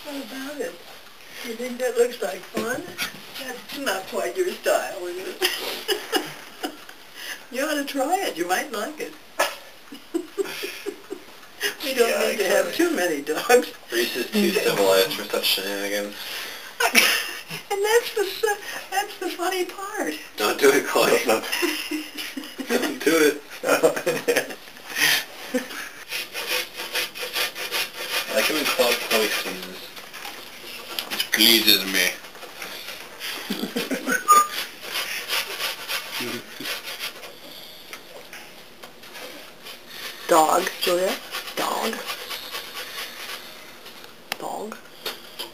What about it? You think that looks like fun? That's not quite your style, is it? You ought to try it. You might like it. We don't need to have too many dogs. Reese is too civilized for such shenanigans. And that's the funny part. Don't do it, Chloe. Don't do it. I like it when Chloe sneezes. It pleases me. Dog, Julia? Dog? Dog?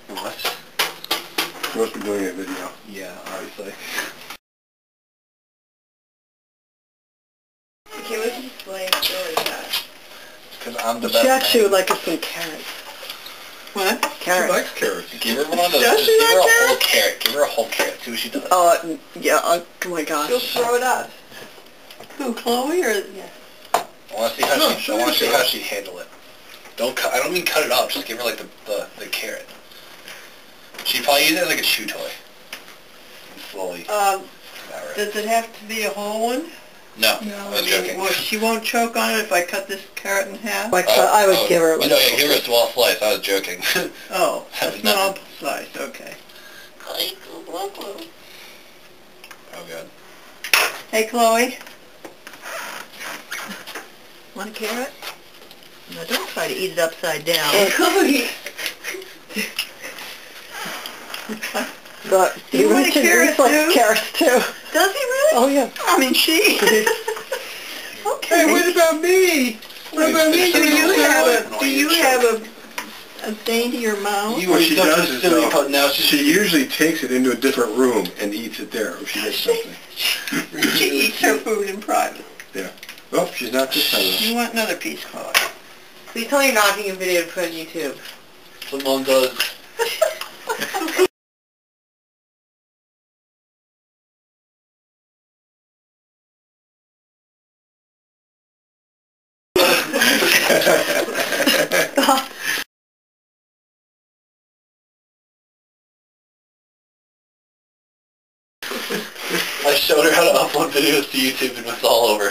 What? You must be doing a video. Yeah, obviously. Okay, let's explain really fast. Because I'm the best She actually would man. like us some carrots. What? She Carrots. likes carrots. Give her one of those. Does Just she give her like a whole carrots? carrot. Give her a whole carrot. See what she does. Oh, yeah, oh my gosh. She'll throw it up. Who, Chloe or? Yeah. I want to see how she. I want to see how she'd handle it. Don't cut. I don't mean cut it up. Just give her like the carrot. She'd probably use it as like a chew toy. And slowly. Does it have to be a whole one? No, I was joking. Well, she won't choke on it if I cut this carrot in half? Like, I would give her a No, yeah, give her a small slice. I was joking. Oh, Have a it small nothing. slice, okay. Oh, God. Hey, Chloe. Want a carrot? No, don't try to eat it upside down. Chloe. But Do you want a Richard carrot Reese likes too? carrots too. Does he really? Oh yeah. I mean, she. Okay. Hey, what about me? What about me? Do you have a daintier mouth? You What were she such does a is, silly though, put. Now she usually takes it into a different room and eats it there if she gets something. She eats her food in private. Yeah. Well, she's not this time. You want another piece, Chloe? Please tell me you're not taking a video to put on YouTube. What Mom does. I showed her how to upload videos to YouTube and it's all over.